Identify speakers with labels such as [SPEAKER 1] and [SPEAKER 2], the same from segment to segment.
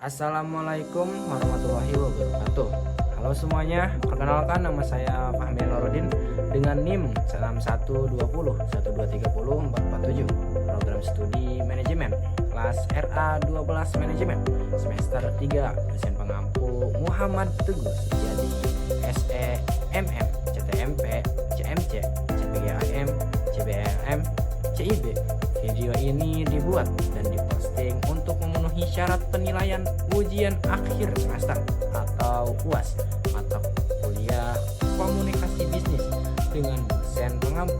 [SPEAKER 1] Assalamualaikum warahmatullahi wabarakatuh. Halo semuanya, perkenalkan nama saya Fahmi Nuruddin dengan NIM 91201230 Program Studi Manajemen kelas RA 12 Manajemen semester 3, dosen pengampu Muhammad Teguh Setiadi, SE, MM, CTMP, CMC, CPGAM, CBLM, CIB. Video ini dibuat dan diposting untuk memenuhi syarat penilaian ujian akhir semester atau UAS mata kuliah komunikasi bisnis dengan dosen pengampu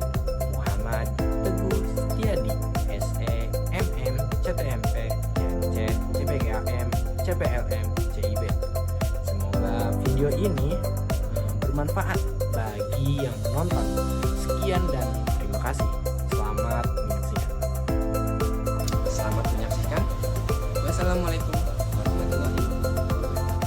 [SPEAKER 1] Muhammad Teguh Setiadi, SE, MM, CTMP, CMC, CPGAM, CPLM, CIB. Semoga video ini bermanfaat bagi yang menonton. Sekian dan terima kasih. Selamat menyaksikan. Wassalamualaikum warahmatullahi wabarakatuh.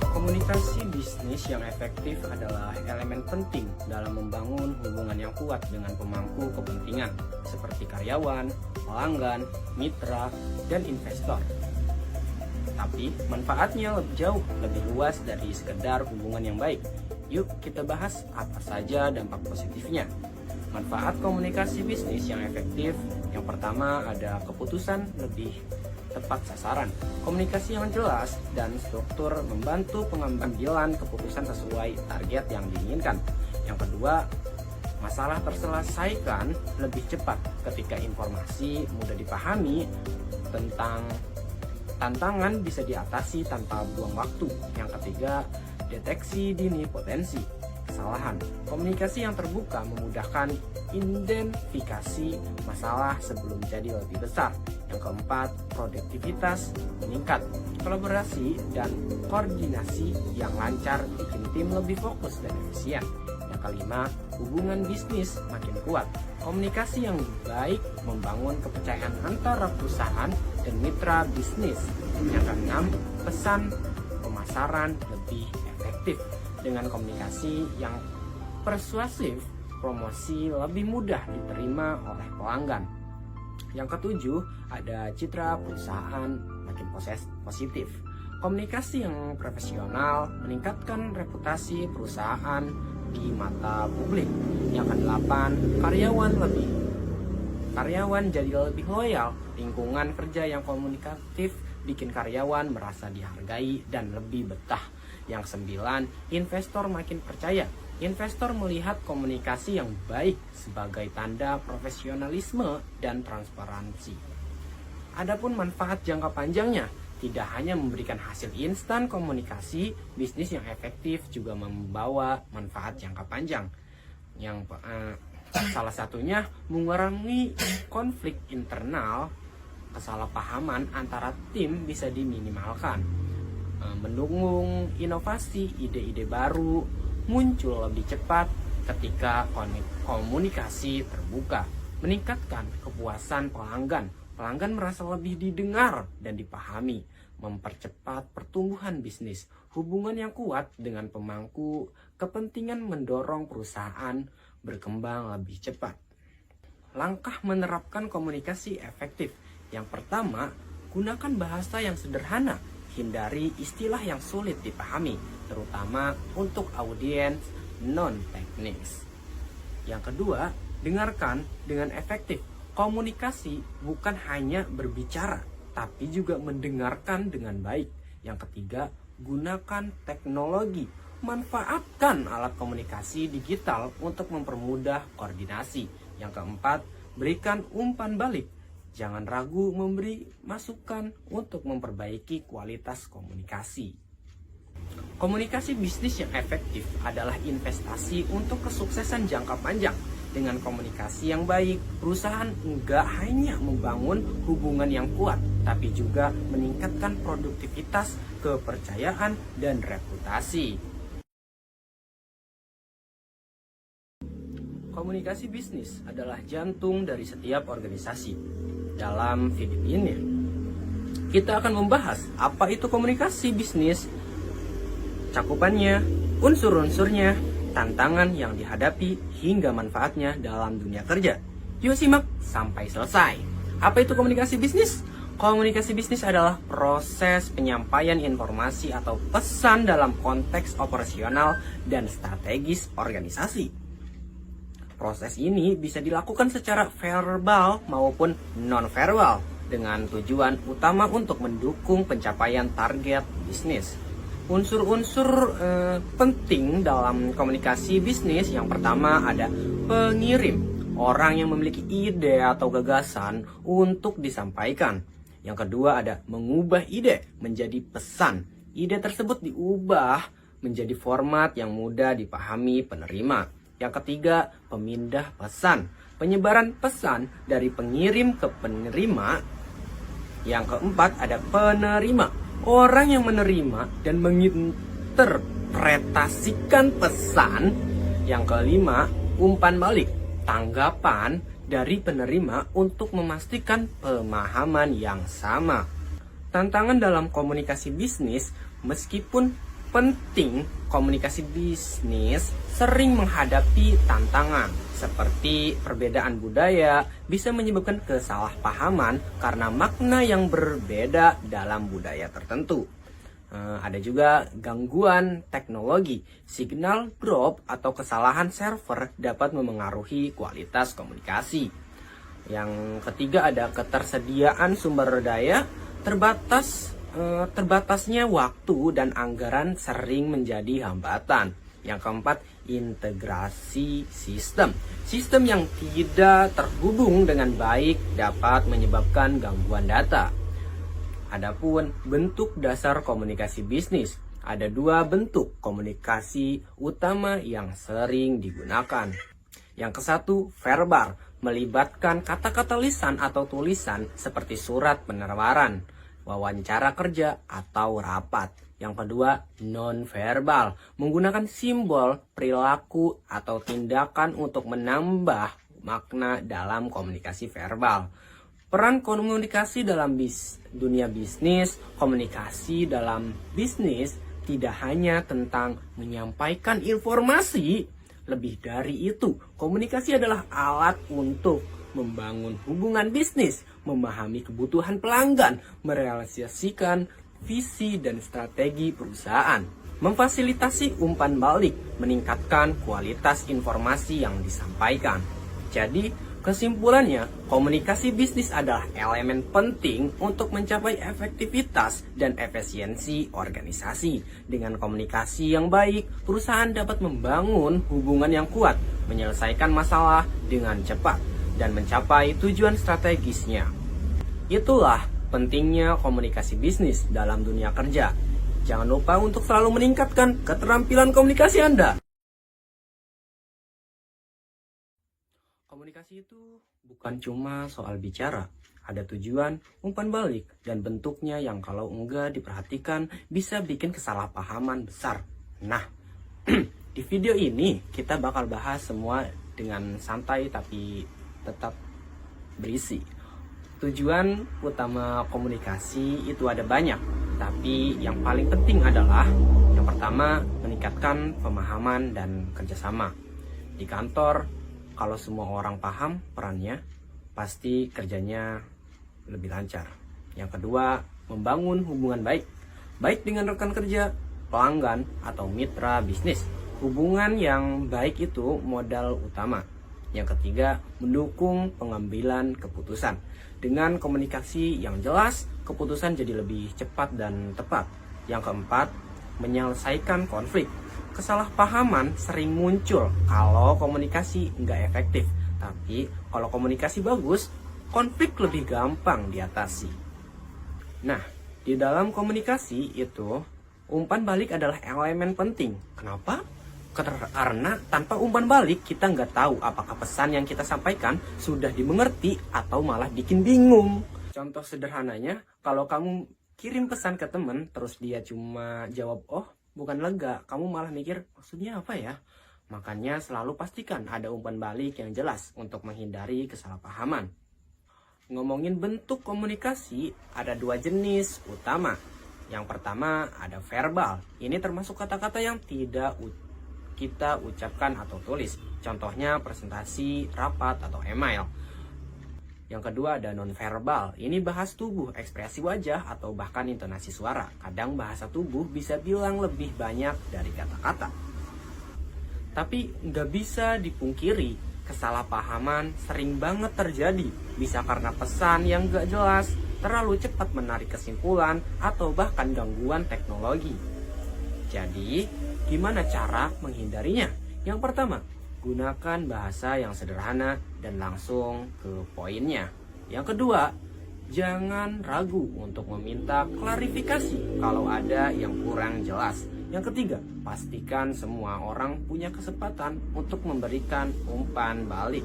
[SPEAKER 1] Komunikasi bisnis yang efektif adalah elemen penting dalam membangun hubungan yang kuat dengan pemangku kepentingan seperti karyawan, pelanggan, mitra, dan investor. Tapi manfaatnya lebih luas dari sekedar hubungan yang baik. Yuk kita bahas apa saja dampak positifnya. Manfaat komunikasi bisnis yang efektif. Yang pertama ada keputusan lebih tepat sasaran. Komunikasi yang jelas dan struktur membantu pengambilan keputusan sesuai target yang diinginkan. Yang kedua, masalah terselesaikan lebih cepat ketika informasi mudah dipahami. Tentang tantangan bisa diatasi tanpa buang waktu. Yang ketiga, deteksi dini potensi kesalahan. Komunikasi yang terbuka memudahkan identifikasi masalah sebelum jadi lebih besar. Yang keempat, produktivitas meningkat. Kolaborasi dan koordinasi yang lancar bikin tim lebih fokus dan efisien. Yang kelima, hubungan bisnis makin kuat. Komunikasi yang baik membangun kepercayaan antara perusahaan dan mitra bisnis. Yang keenam, pesan pemasaran lebih efektif. Dengan komunikasi yang persuasif, promosi lebih mudah diterima oleh pelanggan. Yang ketujuh, ada citra perusahaan makin positif. Komunikasi yang profesional meningkatkan reputasi perusahaan di mata publik. Yang kedelapan, karyawan jadi lebih loyal. Lingkungan kerja yang komunikatif bikin karyawan merasa dihargai dan lebih betah. Yang sembilan, investor makin percaya. Investor melihat komunikasi yang baik sebagai tanda profesionalisme dan transparansi. Adapun manfaat jangka panjangnya, tidak hanya memberikan hasil instan, komunikasi bisnis yang efektif juga membawa manfaat jangka panjang. Yang salah satunya mengurangi konflik internal, kesalahpahaman antara tim bisa diminimalkan. Mendukung inovasi, ide-ide baru muncul lebih cepat ketika komunikasi terbuka. Meningkatkan kepuasan pelanggan. Pelanggan merasa lebih didengar dan dipahami. Mempercepat pertumbuhan bisnis. Hubungan yang kuat dengan pemangku kepentingan mendorong perusahaan berkembang lebih cepat. Langkah menerapkan komunikasi efektif. Yang pertama, gunakan bahasa yang sederhana. Hindari istilah yang sulit dipahami, terutama untuk audiens non-teknis. Yang kedua, dengarkan dengan efektif. Komunikasi bukan hanya berbicara, tapi juga mendengarkan dengan baik. Yang ketiga, gunakan teknologi. Manfaatkan alat komunikasi digital untuk mempermudah koordinasi. Yang keempat, berikan umpan balik. Jangan ragu memberi masukan untuk memperbaiki kualitas komunikasi. Komunikasi bisnis yang efektif adalah investasi untuk kesuksesan jangka panjang. Dengan komunikasi yang baik, perusahaan enggak hanya membangun hubungan yang kuat, tapi juga meningkatkan produktivitas, kepercayaan, dan reputasi. Komunikasi bisnis adalah jantung dari setiap organisasi. Dalam video ini, kita akan membahas apa itu komunikasi bisnis, cakupannya, unsur-unsurnya, tantangan yang dihadapi, hingga manfaatnya dalam dunia kerja. Yuk simak sampai selesai. Apa itu komunikasi bisnis? Komunikasi bisnis adalah proses penyampaian informasi atau pesan dalam konteks operasional dan strategis organisasi. Proses ini bisa dilakukan secara verbal maupun non-verbal dengan tujuan utama untuk mendukung pencapaian target bisnis. Unsur-unsur penting dalam komunikasi bisnis yang pertama ada pengirim, orang yang memiliki ide atau gagasan untuk disampaikan. Yang kedua ada mengubah ide menjadi pesan. Ide tersebut diubah menjadi format yang mudah dipahami penerima. Yang ketiga, pemindah pesan. Penyebaran pesan dari pengirim ke penerima. Yang keempat ada penerima. Orang yang menerima dan menginterpretasikan pesan. Yang kelima, umpan balik. Tanggapan dari penerima untuk memastikan pemahaman yang sama. Tantangan dalam komunikasi bisnis, meskipun penting, komunikasi bisnis sering menghadapi tantangan seperti perbedaan budaya bisa menyebabkan kesalahpahaman karena makna yang berbeda dalam budaya tertentu. Ada juga gangguan teknologi, signal drop atau kesalahan server dapat memengaruhi kualitas komunikasi. Yang ketiga ada ketersediaan sumber daya, terbatasnya waktu dan anggaran sering menjadi hambatan. Yang keempat, integrasi sistem. Sistem yang tidak terhubung dengan baik dapat menyebabkan gangguan data. Adapun bentuk dasar komunikasi bisnis, ada dua bentuk komunikasi utama yang sering digunakan. Yang ke satu, verbal, melibatkan kata-kata lisan atau tulisan seperti surat penawaran, wawancara kerja, atau rapat. Yang kedua, non-verbal, menggunakan simbol, perilaku, atau tindakan untuk menambah makna dalam komunikasi verbal. Peran komunikasi dalam dunia bisnis, komunikasi dalam bisnis tidak hanya tentang menyampaikan informasi. Lebih dari itu, komunikasi adalah alat untuk membangun hubungan bisnis, memahami kebutuhan pelanggan, merealisasikan visi dan strategi perusahaan, memfasilitasi umpan balik, meningkatkan kualitas informasi yang disampaikan. Jadi, kesimpulannya, komunikasi bisnis adalah elemen penting untuk mencapai efektivitas dan efisiensi organisasi. Dengan komunikasi yang baik, perusahaan dapat membangun hubungan yang kuat, menyelesaikan masalah dengan cepat, dan mencapai tujuan strategisnya. Itulah pentingnya komunikasi bisnis dalam dunia kerja. Jangan lupa untuk selalu meningkatkan keterampilan komunikasi Anda. Komunikasi itu bukan cuma soal bicara, ada tujuan, umpan balik, dan bentuknya yang kalau enggak diperhatikan bisa bikin kesalahpahaman besar. Nah, di video ini kita bakal bahas semua dengan santai tapi tetap berisi. Tujuan utama komunikasi itu ada banyak, tapi yang paling penting adalah yang pertama, meningkatkan pemahaman dan kerjasama. Di kantor, kalau semua orang paham perannya, pasti kerjanya lebih lancar. Yang kedua, membangun hubungan baik dengan rekan kerja, pelanggan, atau mitra bisnis. Hubungan yang baik itu modal utama. Yang ketiga, mendukung pengambilan keputusan. Dengan komunikasi yang jelas, keputusan jadi lebih cepat dan tepat. Yang keempat, menyelesaikan konflik. Kesalahpahaman sering muncul kalau komunikasi nggak efektif. Tapi kalau komunikasi bagus, konflik lebih gampang diatasi. Nah, di dalam komunikasi itu, umpan balik adalah elemen penting. Kenapa? Karena tanpa umpan balik, kita nggak tahu apakah pesan yang kita sampaikan sudah dimengerti atau malah bikin bingung. Contoh sederhananya, kalau kamu kirim pesan ke temen, terus dia cuma jawab, oh, bukan lega, kamu malah mikir maksudnya apa ya? Makanya selalu pastikan ada umpan balik yang jelas untuk menghindari kesalahpahaman. Ngomongin bentuk komunikasi, ada dua jenis utama. Yang pertama ada verbal. Ini termasuk kata-kata yang tidak kita ucapkan atau tulis. Contohnya presentasi, rapat, atau email. Yang kedua ada nonverbal. Ini bahas tubuh, ekspresi wajah, atau bahkan intonasi suara. Kadang bahasa tubuh bisa bilang lebih banyak dari kata-kata. Tapi nggak bisa dipungkiri, kesalahpahaman sering banget terjadi. Bisa karena pesan yang nggak jelas, terlalu cepat menarik kesimpulan, atau bahkan gangguan teknologi. Jadi, gimana cara menghindarinya? Yang pertama, gunakan bahasa yang sederhana dan langsung ke poinnya. Yang kedua, jangan ragu untuk meminta klarifikasi kalau ada yang kurang jelas. Yang ketiga, pastikan semua orang punya kesempatan untuk memberikan umpan balik.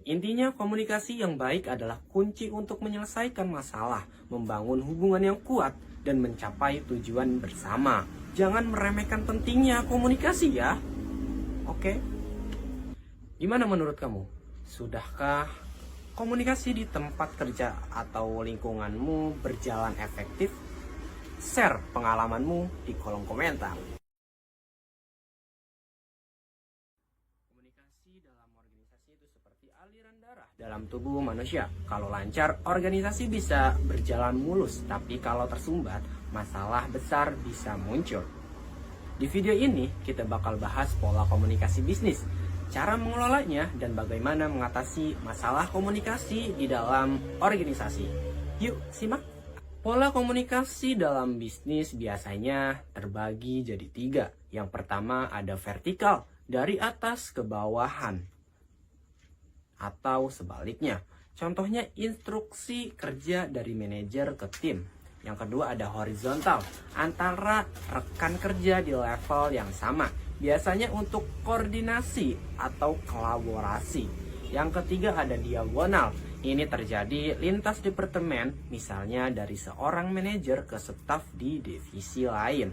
[SPEAKER 1] Intinya, komunikasi yang baik adalah kunci untuk menyelesaikan masalah, membangun hubungan yang kuat, dan mencapai tujuan bersama. Jangan meremehkan pentingnya komunikasi ya. Oke. Gimana menurut kamu? Sudahkah komunikasi di tempat kerja atau lingkunganmu berjalan efektif? Share pengalamanmu di kolom komentar. Komunikasi dalam organisasi itu seperti aliran darah dalam tubuh manusia. Kalau lancar, organisasi bisa berjalan mulus, tapi kalau tersumbat, masalah besar bisa muncul. Di video ini, kita bakal bahas pola komunikasi bisnis, cara mengelolanya, dan bagaimana mengatasi masalah komunikasi di dalam organisasi. Yuk, simak! Pola komunikasi dalam bisnis biasanya terbagi jadi 3. Yang pertama ada vertikal, dari atas ke bawahan, atau sebaliknya. Contohnya instruksi kerja dari manajer ke tim. Yang kedua ada horizontal, antara rekan kerja di level yang sama, biasanya untuk koordinasi atau kolaborasi. Yang ketiga ada diagonal, ini terjadi lintas departemen, misalnya dari seorang manajer ke staf di divisi lain.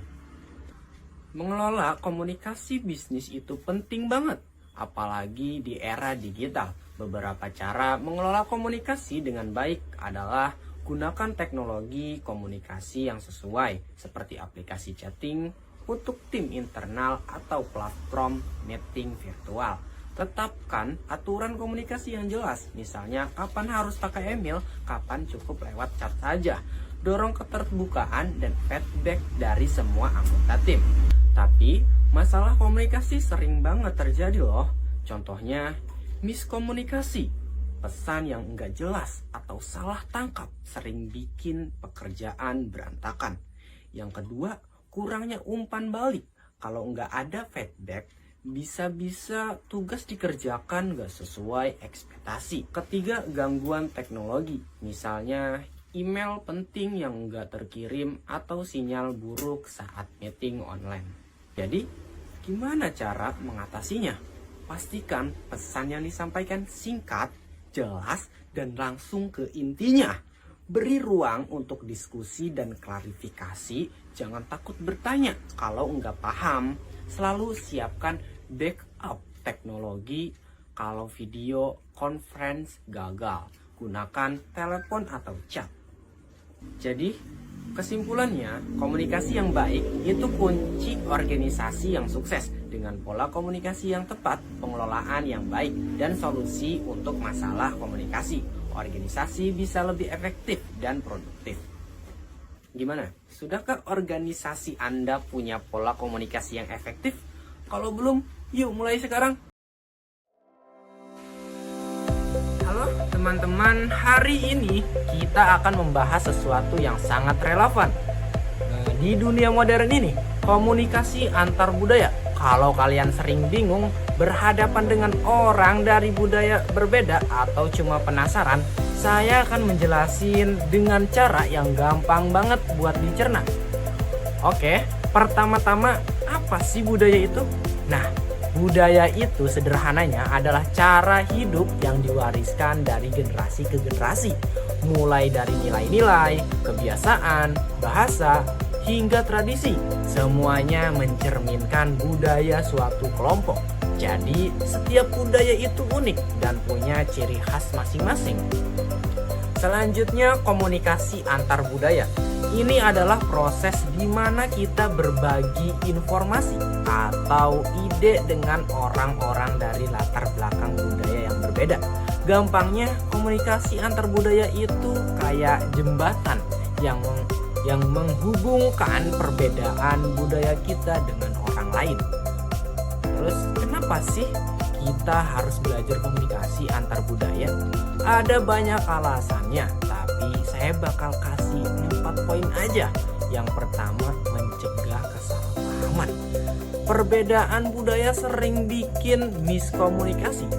[SPEAKER 1] Mengelola komunikasi bisnis itu penting banget, apalagi di era digital. Beberapa cara mengelola komunikasi dengan baik adalah gunakan teknologi komunikasi yang sesuai, seperti aplikasi chatting untuk tim internal atau platform meeting virtual. Tetapkan aturan komunikasi yang jelas, misalnya kapan harus pakai email, kapan cukup lewat chat saja. Dorong keterbukaan dan feedback dari semua anggota tim. Tapi, masalah komunikasi sering banget terjadi loh. Contohnya, miskomunikasi. Pesan yang enggak jelas atau salah tangkap sering bikin pekerjaan berantakan. Yang kedua, kurangnya umpan balik. Kalau enggak ada feedback, bisa-bisa tugas dikerjakan enggak sesuai ekspektasi. Ketiga, gangguan teknologi. Misalnya, email penting yang enggak terkirim atau sinyal buruk saat meeting online. Jadi, gimana cara mengatasinya? Pastikan pesan yang disampaikan singkat, jelas, dan langsung ke intinya. Beri ruang untuk diskusi dan klarifikasi. Jangan takut bertanya kalau nggak paham. Selalu siapkan backup teknologi kalau video conference gagal. Gunakan telepon atau chat. Jadi, kesimpulannya, komunikasi yang baik itu kunci organisasi yang sukses. Dengan pola komunikasi yang tepat, pengelolaan yang baik, dan solusi untuk masalah komunikasi, organisasi bisa lebih efektif dan produktif. Gimana? Sudahkah organisasi Anda punya pola komunikasi yang efektif? Kalau belum, yuk mulai sekarang. Halo teman-teman, hari ini kita akan membahas sesuatu yang sangat relevan. Di dunia modern ini, komunikasi antar budaya. Kalau kalian sering bingung berhadapan dengan orang dari budaya berbeda atau cuma penasaran, saya akan menjelasin dengan cara yang gampang banget buat dicerna. Oke, pertama-tama apa sih budaya itu? Nah, budaya itu sederhananya adalah cara hidup yang diwariskan dari generasi ke generasi. Mulai dari nilai-nilai, kebiasaan, bahasa, hingga tradisi, semuanya mencerminkan budaya suatu kelompok. Jadi, setiap budaya itu unik dan punya ciri khas masing-masing. Selanjutnya, komunikasi antar budaya. Ini adalah proses di mana kita berbagi informasi atau ide dengan orang-orang dari latar belakang budaya yang berbeda. berbeda. Gampangnya, komunikasi antar budaya itu kayak jembatan yang menghubungkan perbedaan budaya kita dengan orang lain. Terus kenapa sih kita harus belajar komunikasi antar budaya? Ada banyak alasannya, tapi saya bakal kasih 4 poin aja. Yang pertama, mencegah kesalahpahaman. Perbedaan budaya sering bikin miskomunikasi.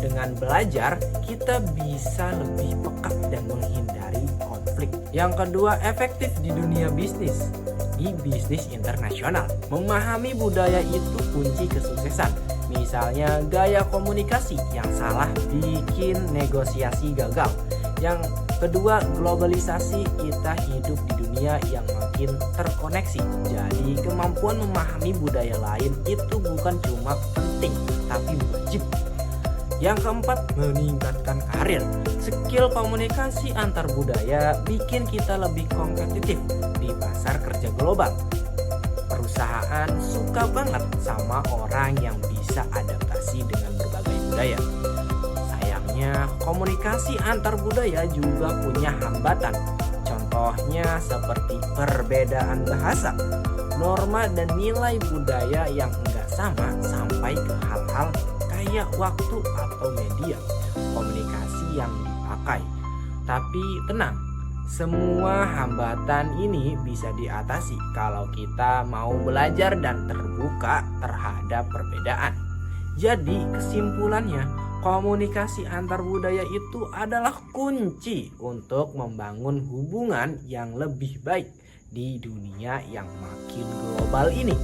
[SPEAKER 1] Dengan belajar, kita bisa lebih peka dan menghindari konflik. Yang kedua, efektif di dunia bisnis. Di bisnis internasional, memahami budaya itu kunci kesuksesan. Misalnya, gaya komunikasi yang salah bikin negosiasi gagal. Yang kedua, globalisasi, kita hidup di dunia yang makin terkoneksi. Jadi, kemampuan memahami budaya lain itu bukan cuma penting, tapi wajib. Yang keempat, meningkatkan karir. Skill komunikasi antar budaya bikin kita lebih kompetitif di pasar kerja global. Perusahaan suka banget sama orang yang bisa adaptasi dengan berbagai budaya. Sayangnya, komunikasi antar budaya juga punya hambatan. Contohnya seperti perbedaan bahasa, norma dan nilai budaya yang enggak sama, sampai ke hal-hal kayak waktu atau media komunikasi yang dipakai. Tapi tenang, semua hambatan ini bisa diatasi kalau kita mau belajar dan terbuka terhadap perbedaan. Jadi kesimpulannya, komunikasi antar budaya itu adalah kunci untuk membangun hubungan yang lebih baik di dunia yang makin global ini.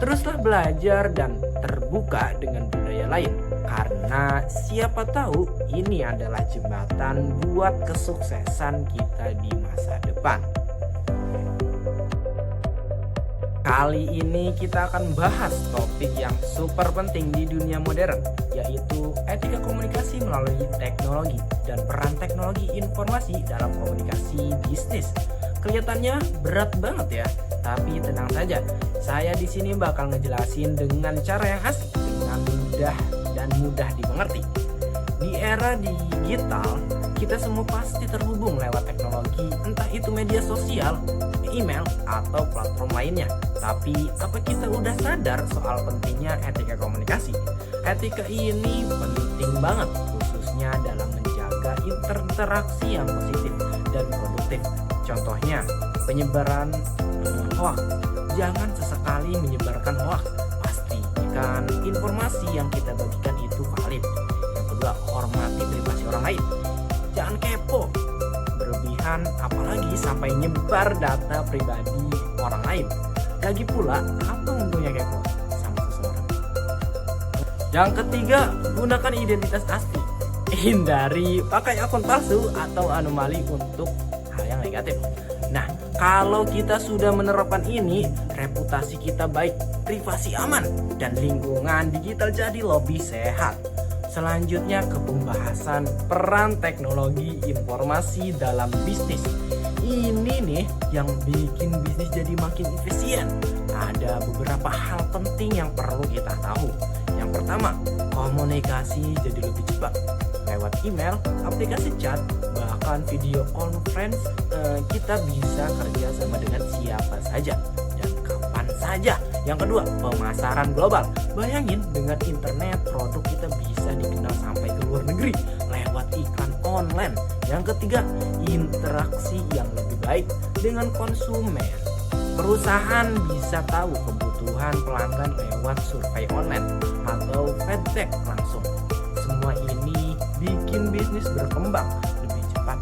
[SPEAKER 1] Teruslah belajar dan terbuka dengan budaya lain, karena siapa tahu ini adalah jembatan buat kesuksesan kita di masa depan. Kali ini kita akan bahas topik yang super penting di dunia modern, yaitu etika komunikasi melalui teknologi dan peran teknologi informasi dalam komunikasi bisnis. Kelihatannya berat banget ya, tapi tenang saja. Saya di sini bakal ngejelasin dengan cara yang asik, dengan mudah dimengerti. Di era digital, kita semua pasti terhubung lewat teknologi, entah itu media sosial, email, atau platform lainnya. Tapi apa kita udah sadar soal pentingnya etika komunikasi? Etika ini penting banget, khususnya dalam menjaga interaksi yang positif dan produktif. Contohnya, penyebaran hoax. Jangan sesekali menyebarkan hoax. Pastikan informasi yang kita bagikan itu valid. Yang kedua, hormati privasi orang lain. Jangan kepo berlebihan, apalagi sampai nyebar data pribadi orang lain. Lagi pula, apa untungnya kepo sama seseorang? Yang ketiga, gunakan identitas asli. Hindari pakai akun palsu atau anomali untuk hal yang negatif. Nah, kalau kita sudah menerapkan ini, reputasi kita baik, privasi aman, dan lingkungan digital jadi lebih sehat. Selanjutnya ke pembahasan peran teknologi informasi dalam bisnis. Ini nih yang bikin bisnis jadi makin efisien. Ada beberapa hal penting yang perlu kita tahu. Yang pertama, komunikasi jadi lebih cepat. Lewat email, aplikasi chat, bahkan video conference, kita bisa kerja sama dengan siapa saja dan kapan saja. Yang kedua, pemasaran global. Bayangin, dengan internet produk kita bisa dikenal sampai ke luar negeri lewat iklan online. Yang ketiga, interaksi yang lebih baik dengan konsumen. Perusahaan bisa tahu kebutuhan pelanggan lewat survei online atau feedback langsung. Semua ini bikin bisnis berkembang lebih cepat,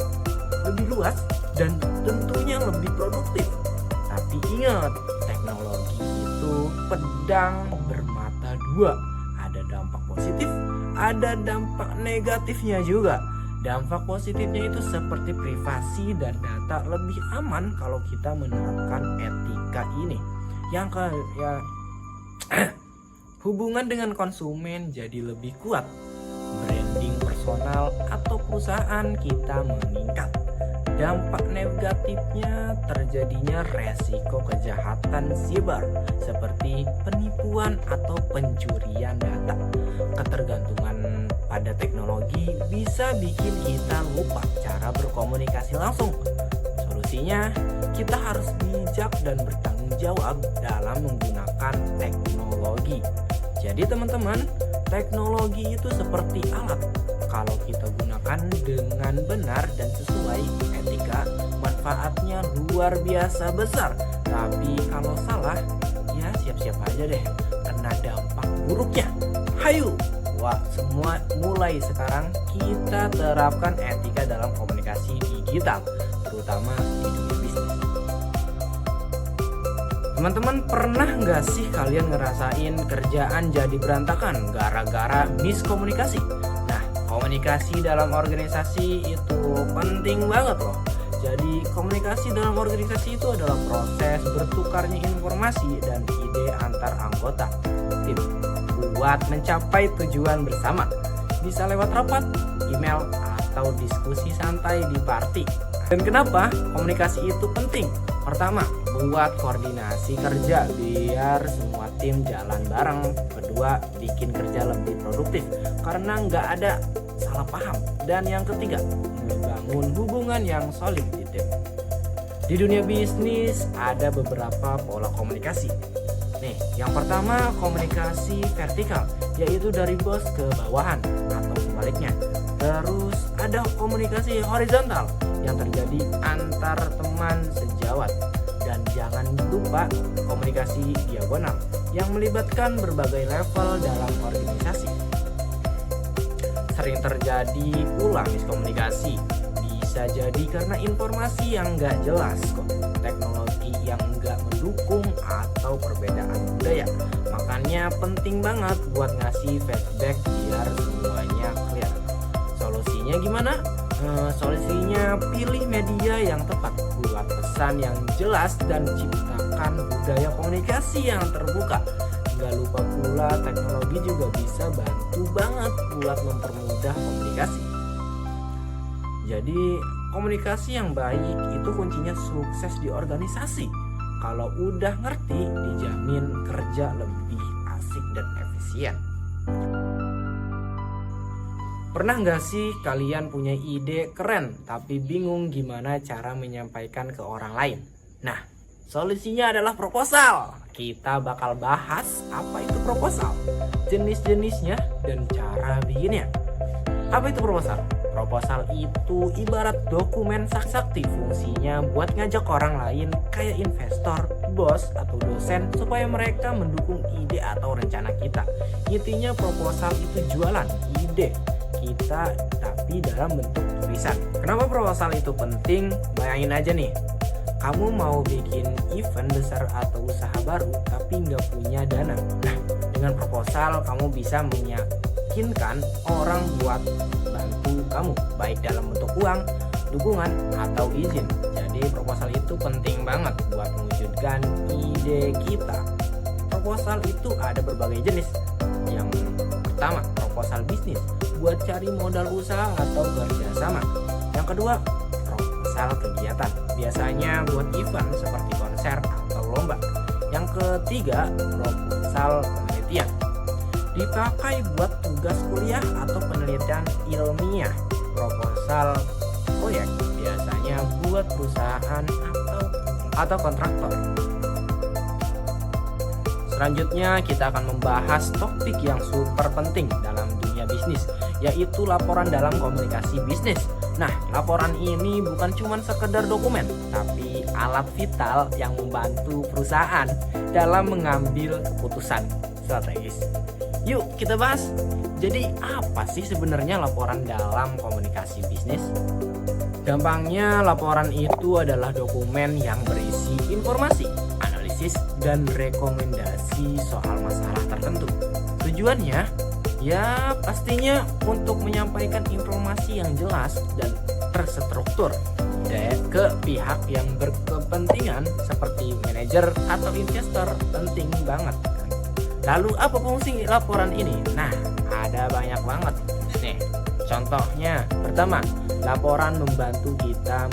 [SPEAKER 1] lebih luas, dan tentunya lebih produktif. Tapi ingat, teknologi itu pedang bermata dua. Ada dampak positif, ada dampak negatifnya juga. Dampak positifnya itu seperti privasi dan data lebih aman kalau kita menerapkan etika ini. Hubungan dengan konsumen jadi lebih kuat. Branding personal atau perusahaan kita meningkat. Dampak negatifnya terjadinya resiko kejahatan siber seperti penipuan atau pencurian data. Ketergantungan pada teknologi bisa bikin kita lupa cara berkomunikasi langsung. Solusinya, kita harus bijak dan bertanggung jawab dalam menggunakan teknologi. Jadi teman-teman, teknologi itu seperti alat. Kalau kita gunakan dengan benar dan sesuai etika, manfaatnya luar biasa besar. Tapi kalau salah, ya siap-siap aja deh kena dampak buruknya. Hayu, wah, semua mulai sekarang kita terapkan etika dalam komunikasi digital, terutama di dunia bisnis. Teman-teman, pernah nggak sih kalian ngerasain kerjaan jadi berantakan gara-gara miskomunikasi? Nah, komunikasi dalam organisasi itu penting banget loh. Jadi komunikasi dalam organisasi itu adalah proses bertukarnya informasi dan ide antar anggota tim buat mencapai tujuan bersama. Bisa lewat rapat, email, atau diskusi santai di party. Dan kenapa komunikasi itu penting? Pertama, buat koordinasi kerja biar semua tim jalan bareng. Kedua, bikin kerja lebih produktif karena nggak ada salah paham. Dan yang ketiga, membangun hubungan yang solid di tim. Di dunia bisnis ada beberapa pola komunikasi. Nih, yang pertama komunikasi vertikal, yaitu dari bos ke bawahan atau sebaliknya. Terus ada komunikasi horizontal yang terjadi antar teman sejawat. Dan jangan lupa komunikasi diagonal yang melibatkan berbagai level dalam organisasi. Sering terjadi pula miskomunikasi. Bisa jadi karena informasi yang nggak jelas kok, teknologi yang nggak mendukung, atau perbedaan budaya. Makanya penting banget buat ngasih feedback biar semuanya clear. Solusinya gimana? Solusinya pilih media yang tepat, buat pesan yang jelas, dan ciptakan budaya komunikasi yang terbuka. Gak lupa pula teknologi juga bisa bantu banget buat mempermudah komunikasi. Jadi komunikasi yang baik itu kuncinya sukses di organisasi. Kalau udah ngerti, dijamin kerja lebih asik dan efisien. Pernah nggak sih kalian punya ide keren tapi bingung gimana cara menyampaikan ke orang lain? Nah, solusinya adalah proposal. Kita bakal bahas apa itu proposal, jenis-jenisnya, dan cara bikinnya. Apa itu proposal? Proposal itu ibarat dokumen sakti, fungsinya buat ngajak orang lain kayak investor, bos, atau dosen supaya mereka mendukung ide atau rencana kita. Intinya proposal itu jualan ide kita tapi dalam bentuk tulisan. Kenapa proposal itu penting? Bayangin aja nih, kamu mau bikin event besar atau usaha baru tapi nggak punya dana. Nah, dengan proposal kamu bisa meyakinkan orang buat bantu kamu, baik dalam bentuk uang, dukungan, atau izin. Jadi proposal itu penting banget buat mewujudkan ide kita. Proposal itu ada berbagai jenis. Yang pertama, proposal bisnis buat cari modal usaha atau kerjasama. Yang kedua, proposal kegiatan, biasanya buat event seperti konser atau lomba. Yang ketiga, proposal penelitian, dipakai buat tugas kuliah atau penelitian ilmiah. Proposal proyek, biasanya buat perusahaan atau kontraktor. Selanjutnya kita akan membahas topik yang super penting dalam dunia bisnis, yaitu laporan dalam komunikasi bisnis. Nah, laporan ini bukan cuma sekedar dokumen, tapi alat vital yang membantu perusahaan dalam mengambil keputusan strategis. Yuk kita bahas. Jadi apa sih sebenarnya laporan dalam komunikasi bisnis? Gampangnya, laporan itu adalah dokumen yang berisi informasi, analisis, dan rekomendasi soal masalah tertentu. Tujuannya ya pastinya untuk menyampaikan informasi yang jelas dan terstruktur ke pihak yang berkepentingan seperti manajer atau investor. Penting banget kan? Lalu apa fungsi laporan ini? Nah, ada banyak banget nih. Contohnya, pertama, laporan membantu kita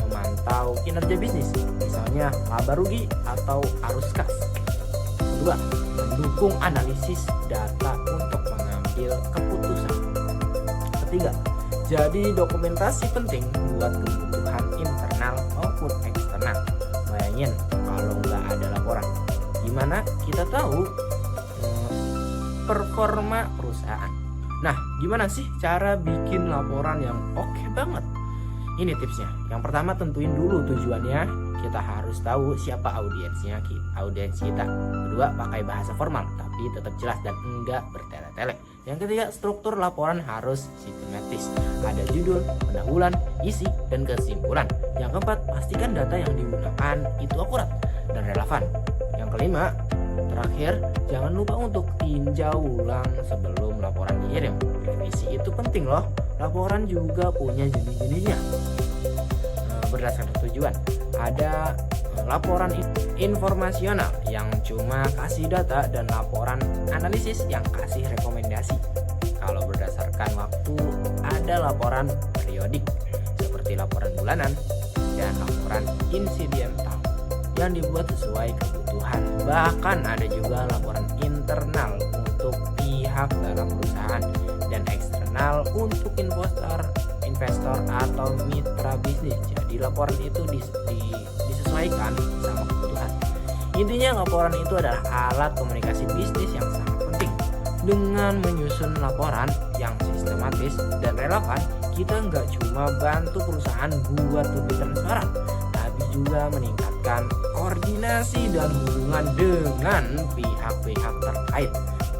[SPEAKER 1] memantau kinerja bisnis, misalnya laba rugi atau arus kas. Kedua, mendukung analisis data untuk mengambil keputusan. ketiga, jadi dokumentasi penting buat kebutuhan internal maupun eksternal. Bayangin kalau nggak ada laporan, gimana kita tahu performa perusahaan? Nah, gimana sih cara bikin laporan yang oke banget? Ini tipsnya. Yang pertama, tentuin dulu tujuannya. Kita harus tahu siapa audiens kita. Kedua, pakai bahasa formal tapi tetap jelas dan enggak bertele-tele. Yang ketiga, struktur laporan harus sistematis. Ada judul, pendahuluan, isi, dan kesimpulan. Yang keempat, pastikan data yang digunakan itu akurat dan relevan. Yang kelima, terakhir, jangan lupa untuk tinjau ulang sebelum laporan dikirim. Revisi itu penting loh. Laporan juga punya jenis-jenisnya berdasarkan tujuan. Ada laporan informasional yang cuma kasih data dan laporan analisis yang kasih rekomendasi. Kalau berdasarkan waktu, ada laporan periodik seperti laporan bulanan dan laporan insidental yang dibuat sesuai kebutuhan. Bahkan ada juga laporan internal untuk pihak dalam perusahaan dan eksternal untuk investor atau mitra bisnis. Jadi laporan itu disesuaikan sama kebutuhan. Intinya laporan itu adalah alat komunikasi bisnis yang sangat penting. Dengan menyusun laporan yang sistematis dan relevan, kita nggak cuma bantu perusahaan buat lebih transparan, tapi juga meningkatkan koordinasi dan hubungan dengan pihak-pihak terkait.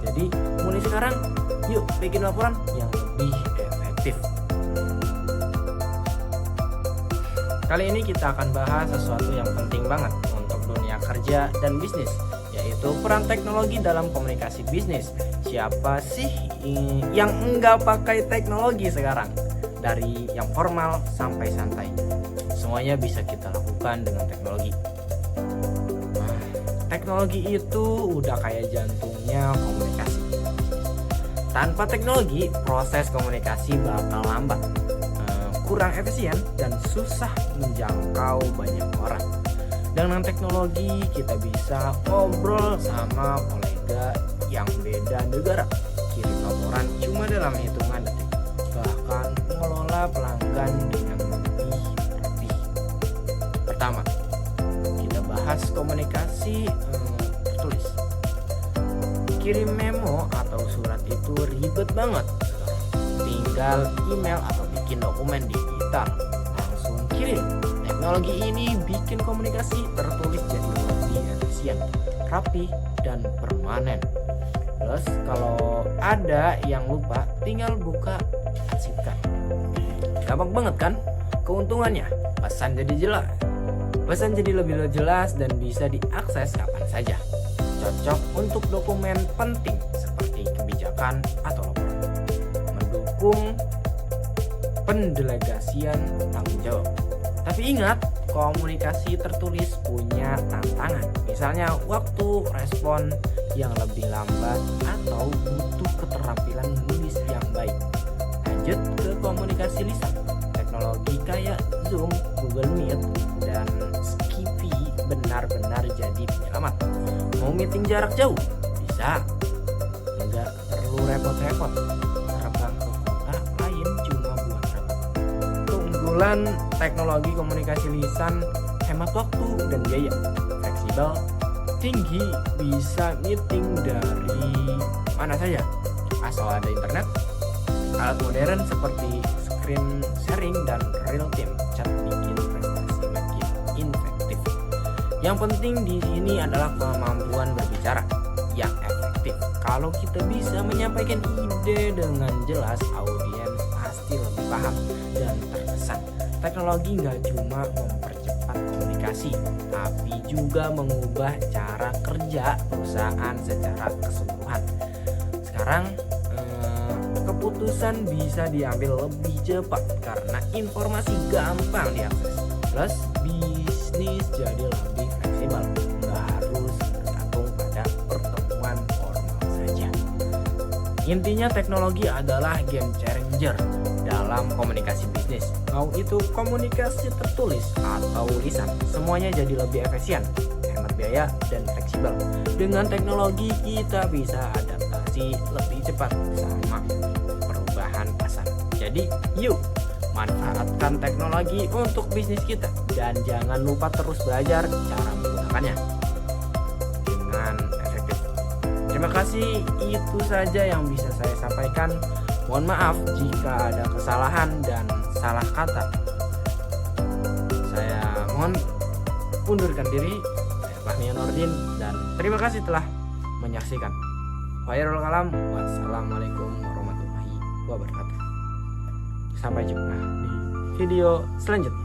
[SPEAKER 1] Jadi mulai sekarang, yuk bikin laporan yang lebih efektif. Kali ini kita akan bahas sesuatu yang penting banget untuk dunia kerja dan bisnis, yaitu peran teknologi dalam komunikasi bisnis. Siapa sih yang enggak pakai teknologi sekarang? Dari yang formal sampai santai, semuanya bisa kita lakukan dengan teknologi. Teknologi itu udah kayak jantungnya komunikasi. Tanpa teknologi, proses komunikasi bakal lambat, kurang efisien, dan susah menjangkau banyak orang. Dengan teknologi, kita bisa ngobrol sama kolega yang beda negara, kirim laporan cuma dalam hitungan detik, bahkan mengelola pelanggan dengan lebih rapi. Pertama, kita bahas komunikasi tertulis. Kirim memo atau surat itu ribet banget. Tinggal email atau bikin dokumen digital, langsung kirim. Teknologi ini bikin komunikasi tertulis jadi lebih efisien, rapi, dan permanen. Plus kalau ada yang lupa, tinggal buka arsipkan. Gampang banget kan? Keuntungannya, pesan jadi jelas. Pesan jadi lebih jelas dan bisa diakses kapan saja. Cocok untuk dokumen penting seperti kebijakan atau laporan. Mendukung pendelegasian tanggung jawab. Tapi ingat, komunikasi tertulis punya tantangan. Misalnya waktu respon yang lebih lambat atau butuh keterampilan menulis yang baik. Lanjut ke komunikasi lisan. Teknologi kayak Zoom, Google Meet, dan Skippy benar-benar jadi penyelamat. Mau meeting jarak jauh? Bisa. Nggak perlu repot-repot terbang ke kota lain cuma buat rapat. Keunggulan teknologi komunikasi lisan: hemat waktu dan biaya, fleksibel, tinggi, bisa meeting dari mana saja asal ada internet. Alat modern seperti screen sharing dan real time chat bikin prestasi makin efektif. Yang penting di sini adalah kemampuan berbicara yang efektif. Kalau kita bisa menyampaikan ide dengan jelas, audiens pasti lebih paham dan terkesan. Teknologi nggak cuma mempercepat komunikasi, tapi juga mengubah cara kerja perusahaan secara keseluruhan. Sekarang keputusan bisa diambil lebih cepat karena informasi gampang diakses. Plus bisnis jadi lebih fleksibel, nggak harus bergantung pada pertemuan formal saja. Intinya teknologi adalah game changer dalam komunikasi bisnis. Mau itu komunikasi tertulis atau lisan, semuanya jadi lebih efisien, hemat biaya, dan fleksibel. Dengan teknologi kita bisa adaptasi lebih cepat sama perubahan pasar. Jadi, yuk manfaatkan teknologi untuk bisnis kita dan jangan lupa terus belajar cara menggunakannya dengan efektif. Terima kasih, itu saja yang bisa saya sampaikan. Mohon maaf jika ada kesalahan dan salah kata. Saya mohon undurkan diri. Saya Fahmi Nurdin dan terima kasih telah menyaksikan. Khairul kalam. Wassalamualaikum warahmatullahi wabarakatuh. Sampai jumpa di video selanjutnya.